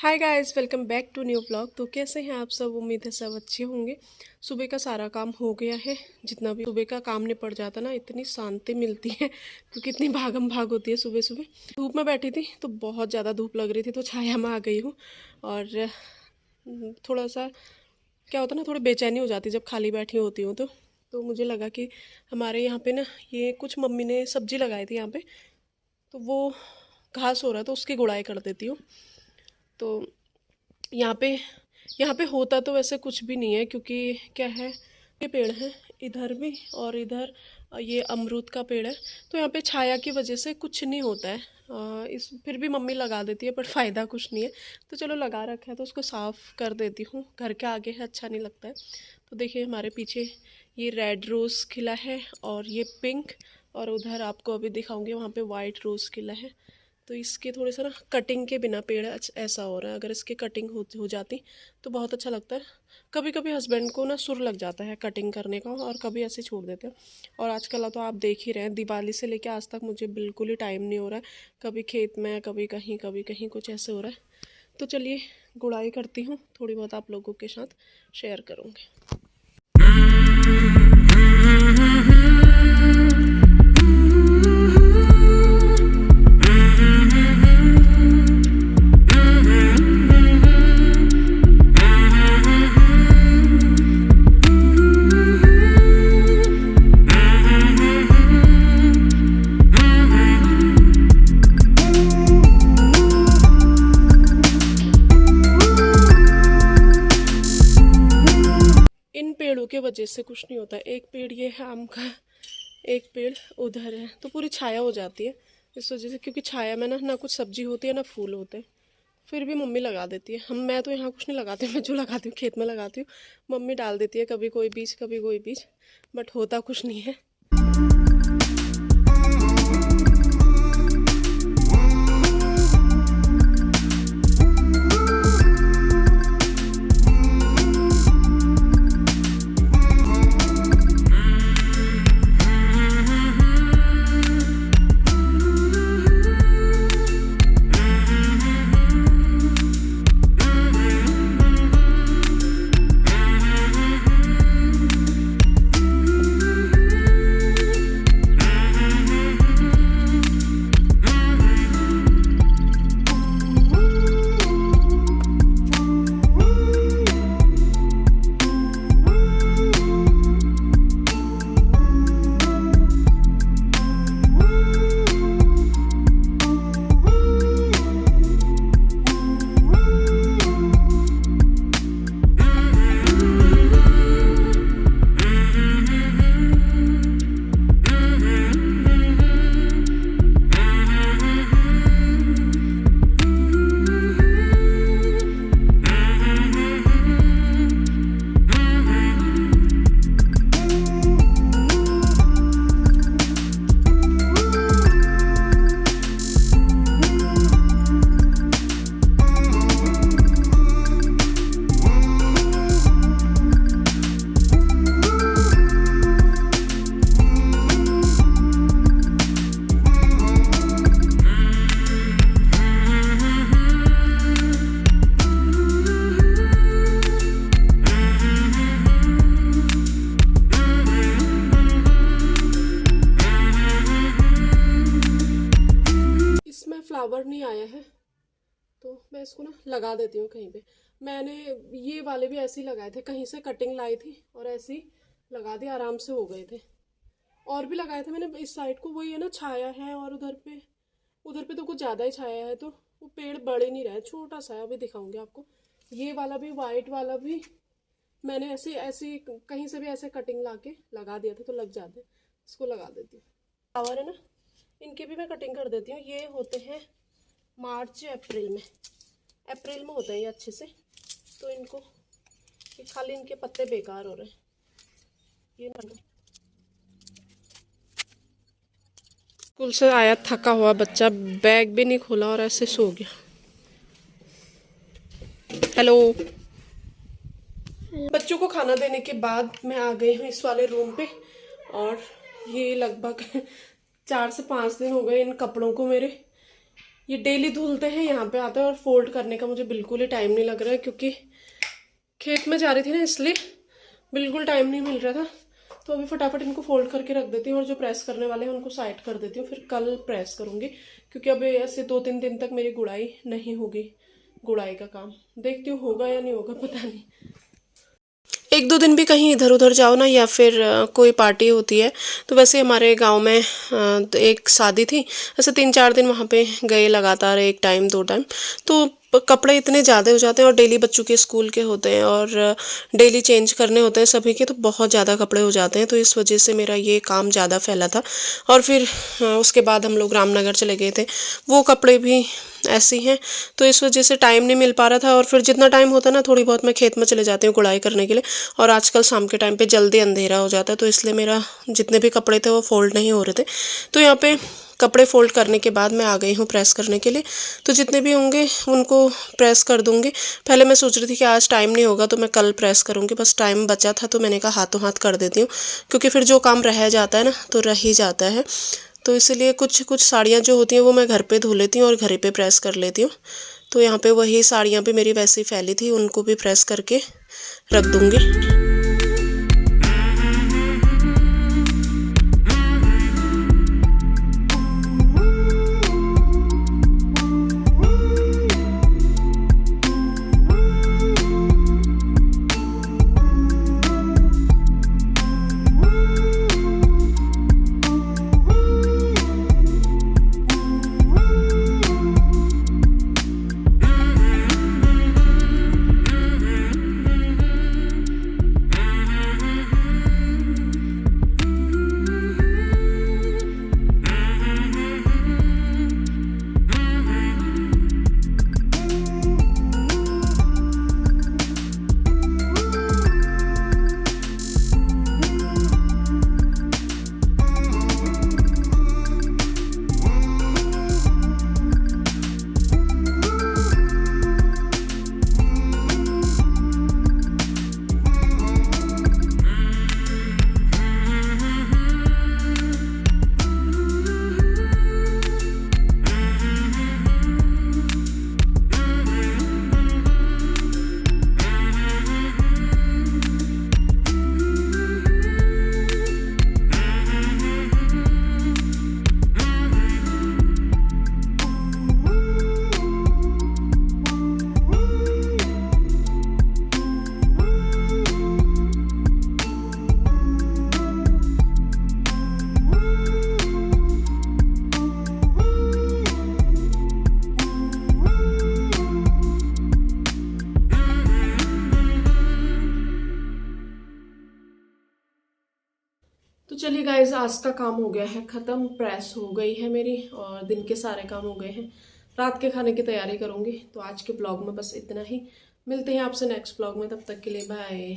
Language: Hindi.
Hi guys, welcome back to new vlog. तो कैसे हैं आप सब? उम्मीद है सब अच्छे होंगे। सुबह का सारा काम हो गया है। जितना भी सुबह का काम निपट जाता ना, इतनी शांति मिलती है क्योंकि इतनी भागम भाग होती है सुबह सुबह। धूप में बैठी थी तो बहुत ज़्यादा धूप लग रही थी, तो छाया में आ गई हूँ। और थोड़ा सा क्या होता है ना, थोड़ी बेचैनी हो जाती है जब खाली बैठी होती हूँ। तो मुझे लगा कि हमारे यहाँ पे ना, ये कुछ मम्मी ने सब्जी लगाई थी यहाँ पे, तो वो घास हो रहा है तो उसकी गुड़ाई कर देती हूँ। तो यहाँ पे होता तो वैसे कुछ भी नहीं है, क्योंकि क्या है, ये पेड़ है इधर भी और इधर ये अमरूद का पेड़ है। तो यहाँ पे छाया की वजह से कुछ नहीं होता है। इस फिर भी मम्मी लगा देती है, पर फ़ायदा कुछ नहीं है। तो चलो, लगा रखा है तो उसको साफ़ कर देती हूँ। घर के आगे है, अच्छा नहीं लगता है। तो देखिए, हमारे पीछे ये रेड रोज़ खिला है और ये पिंक, और उधर आपको अभी दिखाऊंगी वहाँ पे वाइट रोज़ खिला है। तो इसके थोड़े से ना कटिंग के बिना पेड़ ऐसा हो रहा है। अगर इसकी कटिंग हो जाती तो बहुत अच्छा लगता है। कभी कभी हस्बैंड को ना सुर लग जाता है कटिंग करने का, और कभी ऐसे छोड़ देते हैं। और आजकल तो आप देख ही रहे हैं, दिवाली से लेकर आज तक मुझे बिल्कुल ही टाइम नहीं हो रहा है। कभी खेत में, कभी कहीं कुछ ऐसे हो रहा है। तो चलिए, गुड़ाई करती हूँ, थोड़ी बहुत आप लोगों के साथ शेयर करूँगी। पेड़ों के वजह से कुछ नहीं होता। एक पेड़ ये है आम का, एक पेड़ उधर है, तो पूरी छाया हो जाती है इस वजह से। क्योंकि छाया में ना कुछ सब्जी होती है ना फूल होते हैं। फिर भी मम्मी लगा देती है। मैं तो यहाँ कुछ नहीं लगाती हूँ। मैं जो लगाती हूँ खेत में लगाती हूँ। मम्मी डाल देती है, कभी कोई बीज कभी कोई बीज, बट होता कुछ नहीं है। फ्लावर नहीं आया है तो मैं इसको ना लगा देती हूँ कहीं पे। मैंने ये वाले भी ऐसे ही लगाए थे, कहीं से कटिंग लाई थी और ऐसे ही लगा दिया, आराम से हो गए थे। और भी लगाए थे मैंने इस साइड को, वही है ना, छाया है। और उधर पे तो कुछ ज़्यादा ही छाया है, तो वो पेड़ बढ़ ही नहीं रहा है, छोटा सा है। अभी दिखाऊंगी आपको। ये वाला भी, वाइट वाला भी मैंने ऐसे ऐसे कहीं से भी ऐसे कटिंग ला के लगा दिया था, तो लग जाते। इसको लगा देती हूँ। फ्लावर है ना, इनकी भी मैं कटिंग कर देती हूँ। ये होते हैं मार्च अप्रैल में होते हैं ये अच्छे से। तो इनको खाली इनके पत्ते बेकार हो रहे हैं। ये स्कूल से आया थका हुआ बच्चा, बैग भी नहीं खोला और ऐसे सो गया। हेलो। बच्चों को खाना देने के बाद मैं आ गई हूँ इस वाले रूम पे। और ये लगभग 4 से 5 दिन हो गए इन कपड़ों को मेरे ये डेली धुलते हैं, यहाँ पे आते हैं, और फोल्ड करने का मुझे बिल्कुल ही टाइम नहीं लग रहा है क्योंकि खेत में जा रही थी ना, इसलिए बिल्कुल टाइम नहीं मिल रहा था। तो अभी फटाफट इनको फोल्ड करके रख देती हूँ और जो प्रेस करने वाले हैं उनको साइड कर देती हूँ, फिर कल प्रेस करूँगी क्योंकि अभी ऐसे 2-3 दिन तक मेरी गुड़ाई नहीं होगी। गुड़ाई का काम देखती हूँ होगा या नहीं होगा, पता नहीं। 1-2 दिन भी कहीं इधर उधर जाओ ना, या फिर कोई पार्टी होती है, तो वैसे हमारे गांव में तो एक शादी थी, ऐसे 3-4 दिन वहाँ पे गए लगातार, 1 टाइम 2 टाइम, तो कपड़े इतने ज़्यादा हो जाते हैं, और डेली बच्चों के स्कूल के होते हैं और डेली चेंज करने होते हैं सभी के, तो बहुत ज़्यादा कपड़े हो जाते हैं। तो इस वजह से मेरा ये काम ज़्यादा फैला था। और फिर उसके बाद हम लोग रामनगर चले गए थे, वो कपड़े भी ऐसी हैं, तो इस वजह से टाइम नहीं मिल पा रहा था। और फिर जितना टाइम होता है ना, थोड़ी बहुत मैं खेत में चले जाती हूँ गुड़ाई करने के लिए, और आजकल शाम के टाइम पे जल्दी अंधेरा हो जाता है, तो इसलिए मेरा जितने भी कपड़े थे वो फोल्ड नहीं हो रहे थे। तो यहाँ पे कपड़े फोल्ड करने के बाद मैं आ गई हूँ प्रेस करने के लिए, तो जितने भी होंगे उनको प्रेस कर दूँगी। पहले मैं सोच रही थी कि आज टाइम नहीं होगा तो मैं कल प्रेस करूँगी, बस टाइम बचा था तो मैंने कहा हाथों हाथ कर देती हूँ, क्योंकि फिर जो काम रह जाता है ना तो रह ही जाता है। तो इसलिए कुछ कुछ साड़ियाँ जो होती हैं वो मैं घर पे धो लेती हूँ और घर पे प्रेस कर लेती हूँ। तो यहाँ पे वही साड़ियाँ भी मेरी वैसे ही फैली थी, उनको भी प्रेस करके रख दूँगी। तो चलिए गाइज, आज का काम हो गया है ख़त्म, प्रेस हो गई है मेरी और दिन के सारे काम हो गए हैं। रात के खाने की तैयारी करूँगी। तो आज के ब्लॉग में बस इतना ही, मिलते हैं आपसे नेक्स्ट ब्लॉग में, तब तक के लिए बाय।